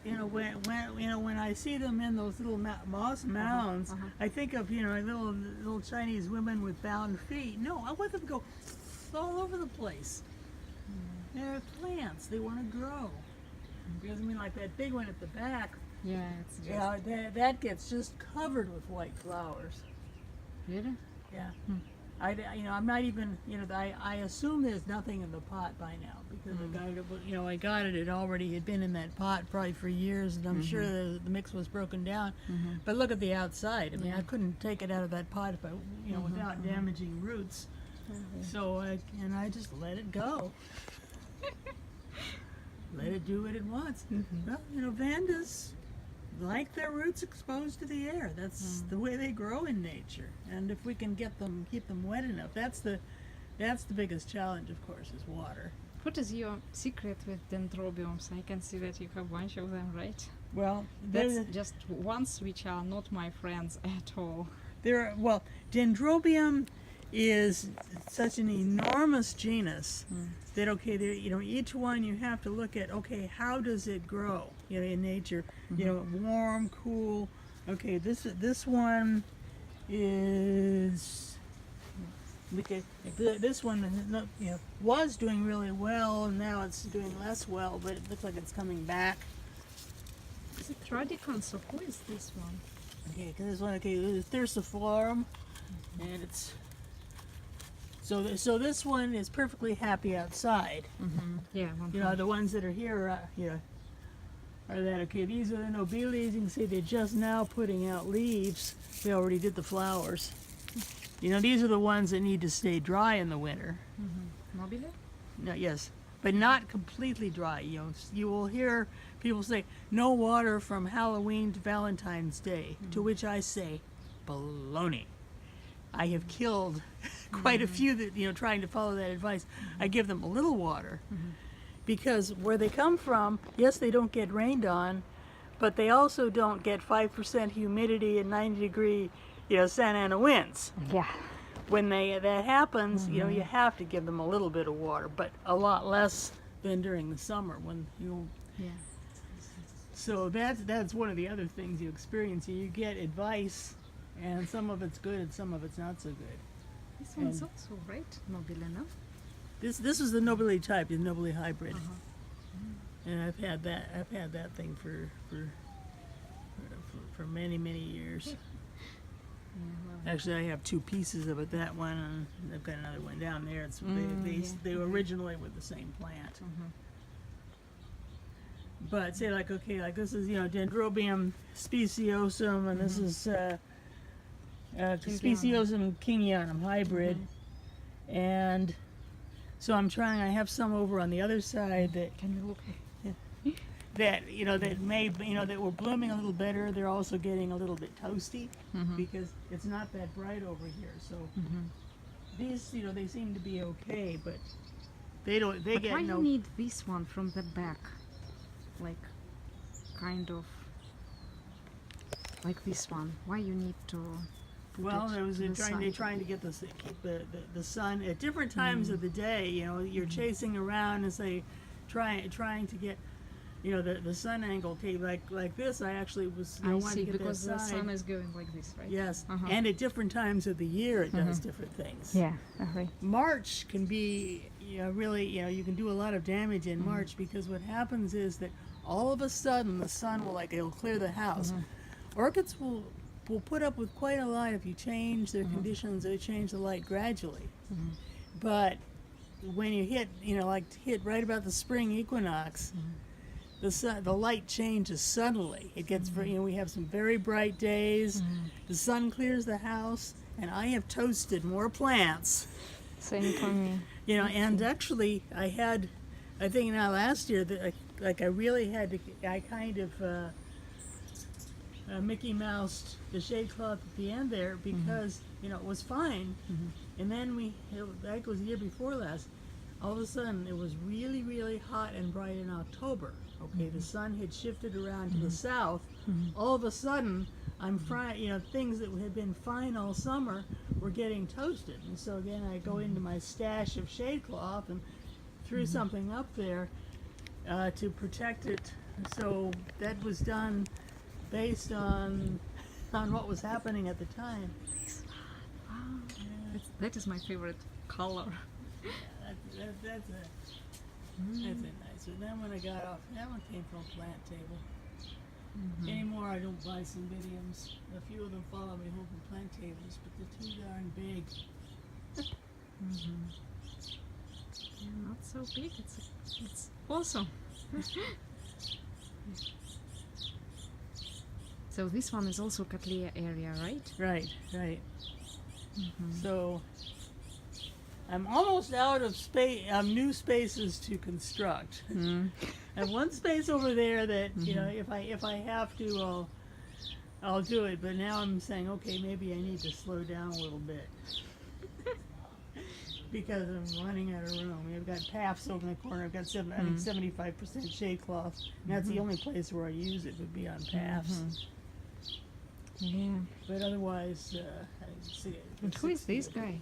when I see them in those little moss mounds, I think of little Chinese women with bound feet. No, I want them to go all over the place. They're plants. They want to grow. Because I mean, like that big one at the back. Yeah, it's just... that gets just covered with white flowers. Really? Yeah. I'm not even, I assume there's nothing in the pot by now because the guy, I got it. It already had been in that pot probably for years, and I'm sure the mix was broken down. But look at the outside. I mean, I couldn't take it out of that pot if I, without damaging roots. So I just let it go. Let it do what it wants. Well, vandas like their roots exposed to the air. That's the way they grow in nature. And if we can keep them wet enough, that's the biggest challenge, of course, is water. What is your secret with dendrobiums? I can see that you have a bunch of them, right? Well, that's just ones which are not my friends at all. Dendrobium is such an enormous genus that each one you have to look at, how does it grow in nature, warm, cool. This one is this one was doing really well, and now it's doing less well, but it looks like it's coming back. Is it radicans? So who is this one? This one, Thyrsophlorum, and it's so this one is perfectly happy outside. Yeah. The ones that are here, are that these are the nobiles. You can see they're just now putting out leaves. They already did the flowers. These are the ones that need to stay dry in the winter. Nobile? No, yes, but not completely dry. You will hear people say no water from Halloween to Valentine's Day, to which I say, baloney. I have killed quite a few that trying to follow that advice. I give them a little water because where they come from, yes, they don't get rained on, but they also don't get 5% humidity and 90-degree Santa Ana winds. Yeah. When that happens, you have to give them a little bit of water, but a lot less than during the summer when you. Yeah. So that's one of the other things you experience. You get advice, and some of it's good and some of it's not so good. This one's also right, nobile, no? This is the nobile type, the nobile hybrid, and I've had that thing for many years. Actually, I have two pieces of it. That one, and I've got another one down there. It's they originally were the same plant. But say like this is Dendrobium speciosum, and this is Speciosum kingianum hybrid, and so I'm trying. I have some over on the other side that can you look that that were blooming a little better. They're also getting a little bit toasty because it's not that bright over here. So these they seem to be okay, but they don't. They get why no. You need this one from the back, like kind of like this one? Why you need to? Well, there was trying to get the sun at different times of the day. You're chasing around and say, trying to get, the sun angle. Like this, I actually was. I see, because the sun is going like this, right? Yes, and at different times of the year, it does different things. Yeah, right. March can be, really, you can do a lot of damage in March because what happens is that all of a sudden the sun will it'll clear the house. Orchids will put up with quite a lot if you change their conditions. They change the light gradually. But when you hit right about the spring equinox, the light changes suddenly. It gets we have some very bright days. The sun clears the house, and I have toasted more plants. Same for me. And actually I think last year that I really had to. I kind of. Mickey Moused the shade cloth at the end there because it was fine, and then that was the year before last. All of a sudden it was really hot and bright in October. The sun had shifted around to the south. All of a sudden I'm frying. Things that had been fine all summer were getting toasted, and so again I go into my stash of shade cloth and threw something up there. to protect it. So that was done based on what was happening at the time. Wow. That is my favorite color. That's a nice one. That one I got off. That one came from a plant table. Anymore, I don't buy cymbidiums. A few of them follow me home from plant tables, but they're too darn big. Yeah, not so big. It's awesome. So this one is also Cattleya area, right? Right, right. So I'm almost out of space, new spaces to construct. I have one space over there that if I have to, I'll do it. But now I'm saying, okay, maybe I need to slow down a little bit because I'm running out of room. I've got paths over in the corner. I've got 75% shade cloth. And that's the only place where I use it would be on paths. Yeah. But otherwise, I see it. And who is this guy?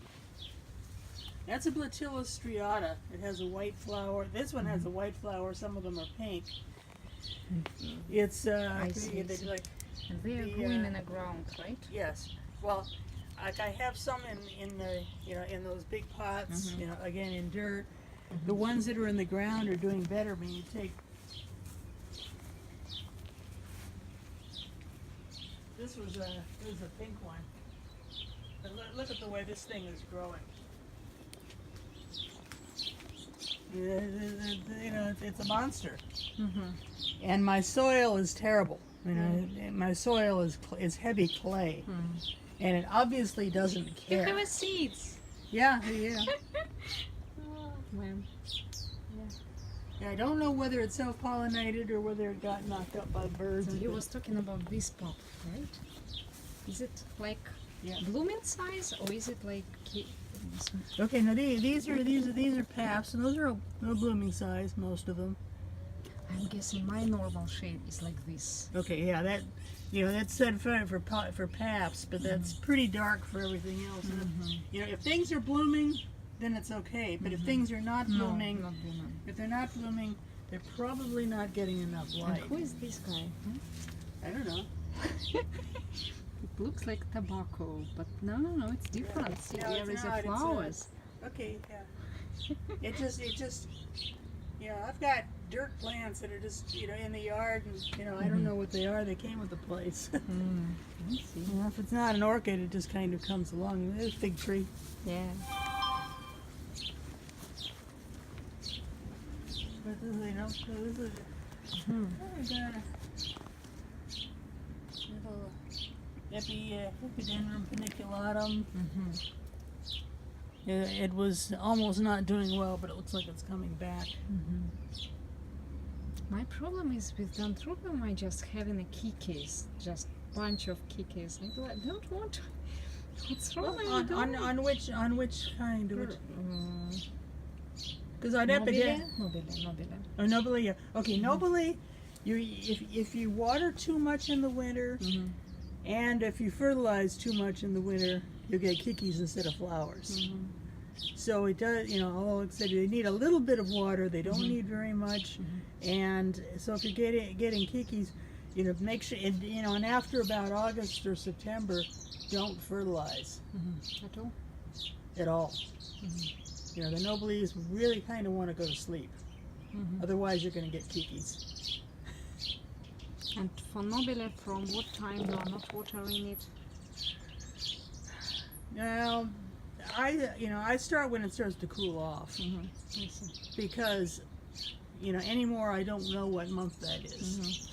That's a Blatilla striata. It has a white flower. This one has a white flower. Some of them are pink. It's I see. like And they are growing in the ground, right? yes. Well, like I have some in the in those big pots. Again in dirt. The ones that are in the ground are doing better when you take. This was a pink one. But look at the way this thing is growing. It's a monster. And my soil is terrible. My soil is heavy clay, and it obviously doesn't You care. have a seeds. Yeah. Oh, man. Yeah, I don't know whether it's self-pollinated or whether it got knocked up by birds. So he was talking about this pot, right? Is it like blooming size or is it like? Okay, now these are paths, and those are no blooming size, most of them. I'm guessing my normal shade is like this. Okay, yeah, that's said for paths, but that's pretty dark for everything else. And if things are blooming, then it's okay. But if things are not blooming, not blooming. if they're not blooming, they're probably not getting enough And light. who is this guy? I don't know. It looks like tobacco, but no, it's different. See, No, there it's is not, a it's flowers. Okay, yeah. It just, I've got dirt plants that are just, in the yard, and I don't know what they are. They came with the place. I see. If it's not an orchid, it just kind of comes along. There's a fig tree. Yeah. But this is, I've got a little Epidendrum paniculatum. It was almost not doing well, but it looks like it's coming back. My problem is with Dendrobium, I just having a kikis, just bunch of kikis. I don't want. What's wrong? On which kind of it? Because I'd Nobile. Oh, Nobile. Okay, Nobile. If you water too much in the winter, and if you fertilize too much in the winter, you'll get kikis instead of flowers. So it does, although like I said, they need a little bit of water. They don't need very much. And so if you're getting kikis, make sure, and after about August or September, don't fertilize at all. The Nobiles really kind of want to go to sleep. Otherwise, you're going to get kikis. And for Nobile, from what time you are not watering it? Now, I start when it starts to cool off, because, anymore I don't know what month that is.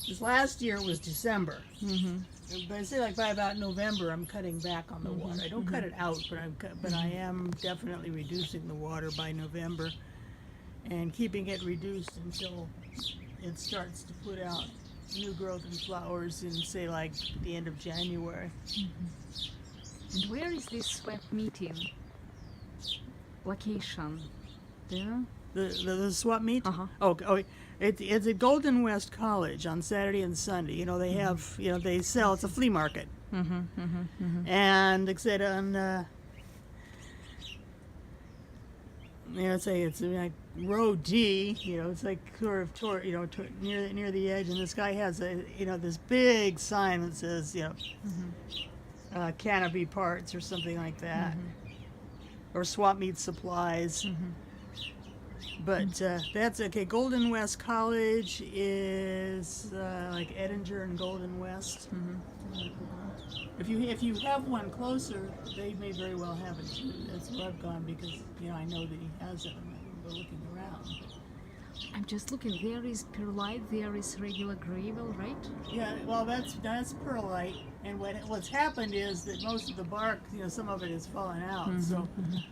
This last year it was December, but I say like by about November I'm cutting back on the water. I don't cut it out, but I am definitely reducing the water by November, and keeping it reduced until it starts to put out new growth and flowers in, say, like the end of January. And where is this swap meeting location? There? The swap meet? It's at Golden West College on Saturday and Sunday. They have, they sell, it's a flea market. And like I said, it's like row D. It's like sort of near the edge, and this guy has this big sign that says canopy parts or something like that, or swap meet supplies. But that's okay. Golden West College is like Edinger and Golden West. If you have one closer, they may very well have it too. That's where I've gone because I know that he has it. We're looking around. I'm just looking. There is perlite. There is regular gravel, right? Yeah. Well, that's perlite. And what's happened is that most of the bark, some of it has fallen out. So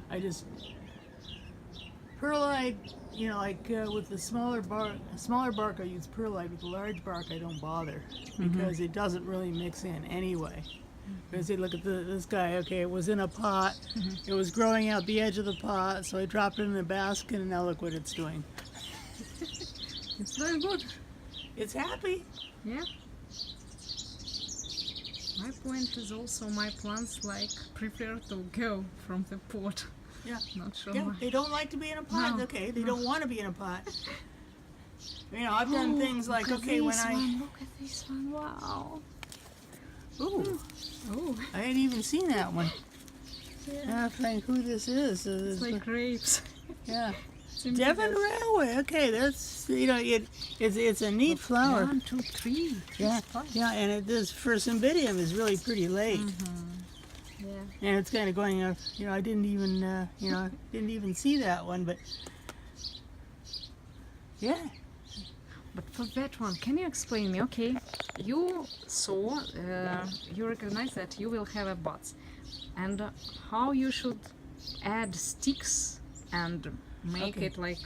I just perlite. With the smaller bark I use perlite. With the large bark I don't bother because it doesn't really mix in anyway. Because you look at this guy, okay, it was in a pot, it was growing out the edge of the pot, so I dropped it in the basket, and now look what it's doing. It's very good. It's happy. Yeah. My point is also my plants prefer to go from the pot. Yeah. Not sure Yeah, why. they don't like to be in a pot. No. Okay, they don't want to be in a pot. I've done things like, look at okay, when this I... one, look at this one, wow. Ooh, Oh, I hadn't even seen that one. yeah. I think who this is. It's like grapes. Yeah. Seems Devon like Railway. Okay, that's it's a neat flower. 1, 2, 3. Yeah, yeah, and this Cymbidium is really pretty late, Yeah. and it's kind of going up. I didn't even see that one, but yeah. But for that one, can you explain me? Okay, you saw, you recognize that you will have a box, and how you should add sticks and make Okay. it like.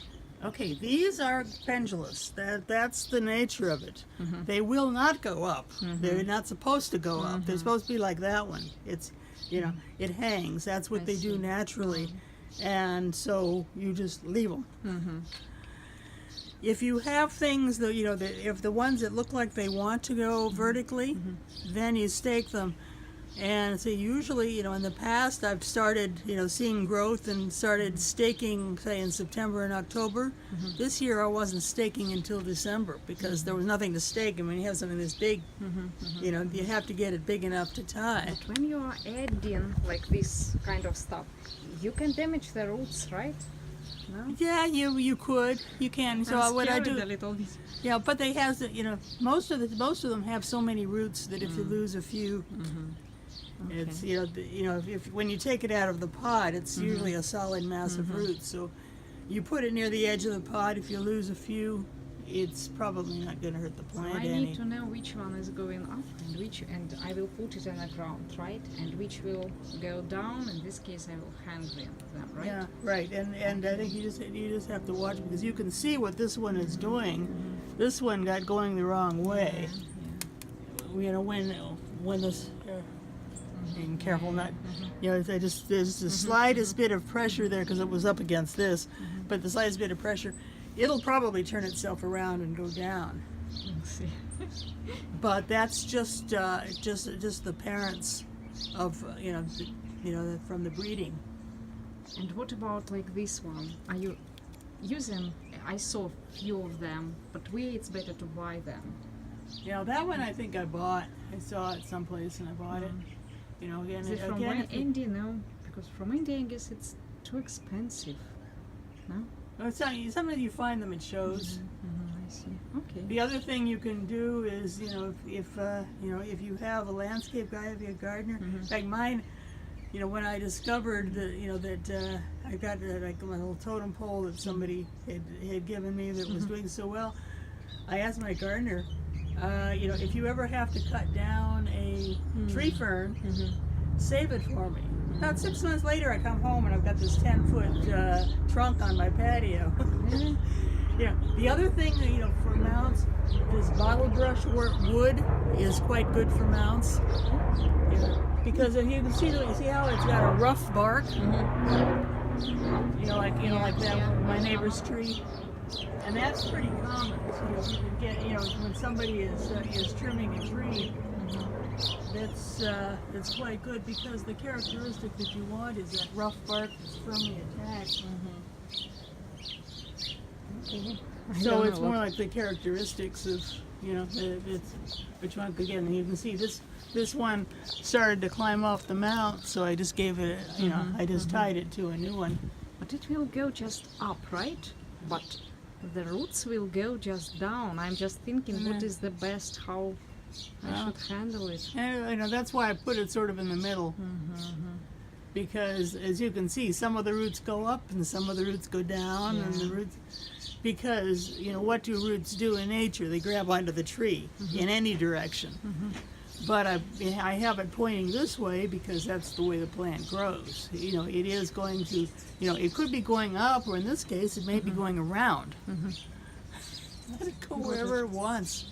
Okay, these are pendulous. That's the nature of it. They will not go up. They're not supposed to go up. They're supposed to be like that one. It's it hangs. That's what I they do see. naturally, and so you just leave them. If you have things that if the ones that look like they want to go vertically, then you stake them. And so usually, in the past, I've started, seeing growth and started staking, say, in September and October. This year, I wasn't staking until December because there was nothing to stake. And when you have something this big, you have to get it big enough to tie. But when you are adding like this kind of stuff, you can damage the roots, right? No. Yeah, you could, you can. So I'm what I scared do, a little bit. yeah, but they have, most of them have so many roots that if you lose a few. It's if when you take it out of the pot, it's usually a solid mass of roots. So you put it near the edge of the pot. If you lose a few, it's probably not going to hurt the plant I any. need to know which one is going up and I will put it on the ground, right? And which will go down. In this case, I will hang them, right? Yeah, right. And I think you just have to watch because you can see what this one is doing. This one got going the wrong way. When this. Being careful not, there's the slightest bit of pressure there because it was up against this, but the slightest bit of pressure, it'll probably turn itself around and go down. Let's see. But that's just the parents of from the breeding. And what about like this one? Are you using? I saw a few of them, but where it's better to buy them? That one I think I bought. I saw it someplace and I bought it. Again, Is it from India? No, because from India I guess it's too expensive. No? Well, sometimes you find them at shows. I see. Okay. The other thing you can do is, if you have a landscape guy, if you're a gardener, like mine, when I discovered that I got like my little totem pole that somebody had given me that was doing so well, I asked my gardener, if you ever have to cut down a tree fern, save it for me. About 6 months later, I come home and I've got this 10-foot trunk on my patio. The other thing, for mounts, this bottle brush wood is quite good for mounts. Because if you can see how it's got a rough bark. Like that my neighbor's tree. And that's pretty common. So you can get, when somebody is trimming a tree, that's quite good because the characteristic that you want is that rough bark that's firmly attached. Okay. I So don't it's know more what- like the characteristics of, it's which one could get. And you can see this one started to climb off the mount, so I just gave it, I just tied it to a new one. But it will go just up, right? But the roots will go just down. I'm just thinking what is the best, how I should handle it. And that's why I put it sort of in the middle. Because as you can see, some of the roots go up and some of the roots go down, and the roots. Because what do roots do in nature? They grab onto the tree in any direction. But I have it pointing this way because that's the way the plant grows. It is going to, it could be going up, or in this case, it may be going around. Let it go wherever it wants.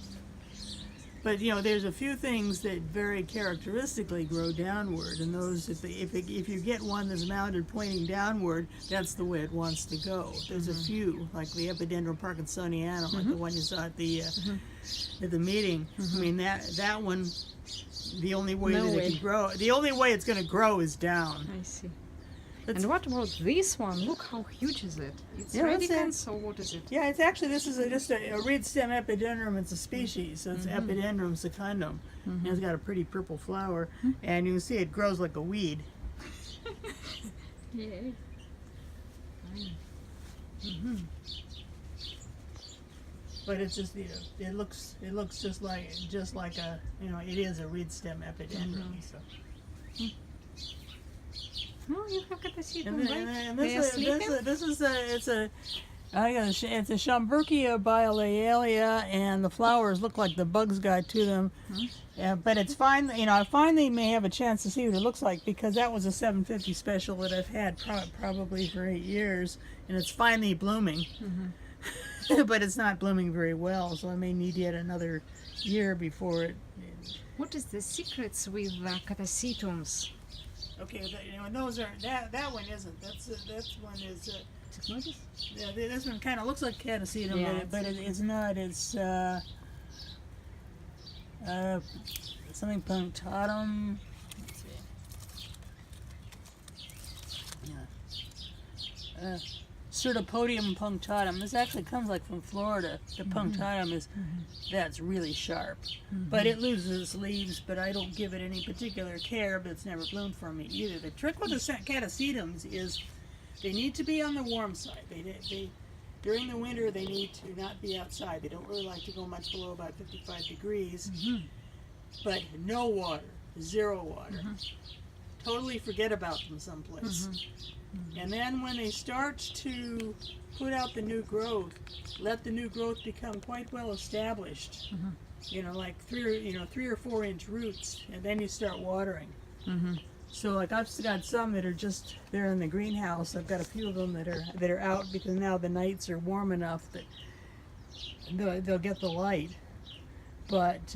But there's a few things that very characteristically grow downward, and those, if you get one that's mounted pointing downward, that's the way it wants to go. There's a few, like the Epidendrum parkinsonianum, like the one you saw at the meeting. I mean that one, the only way that it can grow, the only way it's going to grow is down. I see. And what about this one? Look how huge is it? It's radicans, or what is it? Yeah, it's actually, this is just a reed stem epidendrum. It's a species, so it's Epidendrum secundum. And it's got a pretty purple flower, and you can see it grows like a weed. Yay. But it's just, it looks just like a, it is a reed stem epidendrum. So. Oh, you have got to see them, And right? this is it's a Schomburgkia bilaelia, and the flowers look like the bugs got to them. But it's fine. I finally may have a chance to see what it looks like, because that was a 750 special that I've had probably for 8 years, and it's finally blooming. But it's not blooming very well, so I may need yet another year before it. What is the secrets with catasetums? Okay, those are that one isn't. That one is. Yeah, this one kind of looks like catasetum, but it's not. It's something punctatum. Let's see. Pseudopodium punctatum. This actually comes from Florida. The punctatum is that's really sharp, but it loses its leaves. But I don't give it any particular care. But it's never bloomed for me either. The trick with the catasetums is they need to be on the warm side. They during the winter they need to not be outside. They don't really like to go much below about 55 degrees. But no water, 0 water. Totally forget about them someplace. And then when they start to put out the new growth, let the new growth become quite well established. Like 3 or 4 inch roots, and then you start watering. So like I've got some that are just there in the greenhouse. I've got a few of them that are out because now the nights are warm enough that they'll get the light. But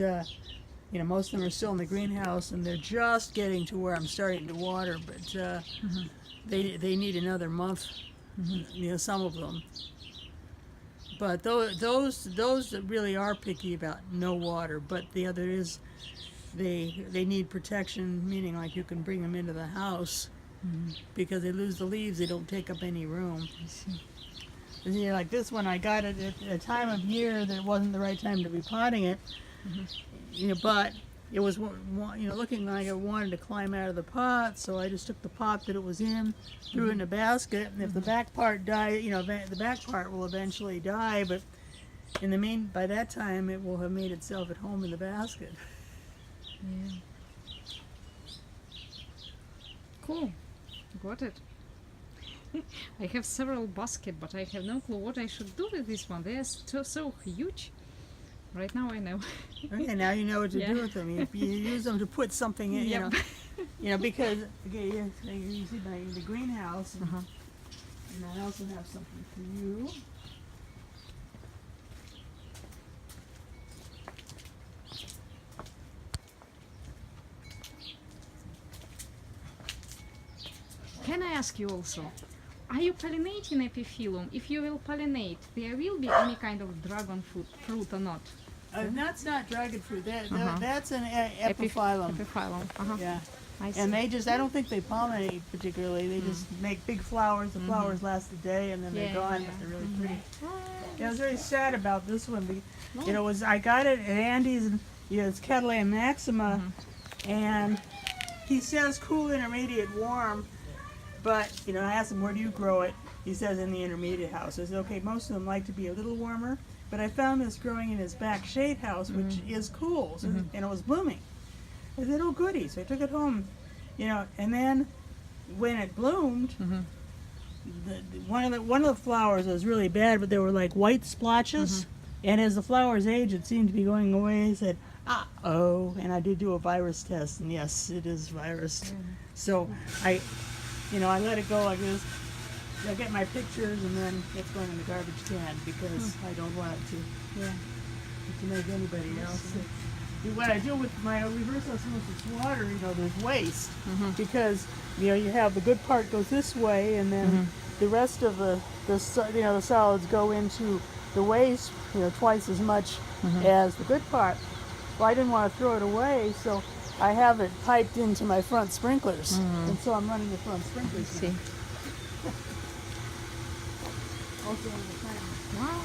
most of them are still in the greenhouse, and they're just getting to where I'm starting to water. But they need another month. Some of them. But those that really are picky about no water. But the other is they need protection, meaning like you can bring them into the house because they lose the leaves. They don't take up any room. And, like this one, I got it at a time of year that wasn't the right time to be potting it. But it was looking like it wanted to climb out of the pot, so I just took the pot that it was in, threw it in a basket, and if the back part died, the back part will eventually die, but by that time it will have made itself at home in the basket. Yeah. Cool. Got it. I have several baskets, but I have no clue what I should do with this one. They are so huge. Right now I know. Okay, now you know what to do with them. You use them to put something in, because you see the greenhouse, and I also have something for you. Can I ask you also, are you pollinating epiphyllum? If you will pollinate, there will be any kind of dragon fruit or not? That's not dragon fruit. Uh-huh. That's an epiphyllum. Epiphyllum. Uh-huh. Yeah. I see. And they just, I don't think they pollinate particularly. They just make big flowers. The flowers last a day and then they're Yeah, gone, yeah. but they're really pretty. Yeah, I was very sad about this one. You know, I got it at Andy's, and it's Catalan Maxima, and he says cool, intermediate, warm, but, I asked him, where do you grow it? He says in the intermediate house. I said, okay, most of them like to be a little warmer, but I found this growing in his back shade house, which is cool, so, and it was blooming. I said, oh goody, so I took it home, and then when it bloomed, one of the flowers was really bad, but they were like white splotches, and as the flowers aged, it seemed to be going away. I said, uh-oh, and I did do a virus test, and yes, it is virus. So I let it go like this. I get my pictures, and then it's going in the garbage can because I don't want it to make anybody else sick. What I do with my reverse osmosis water, there's waste because you have the good part goes this way, and then the rest of the solids go into the waste, twice as much as the good part. Well, I didn't want to throw it away, so I have it piped into my front sprinklers, and so I'm running the front sprinklers. See. Also on the plant. Wow.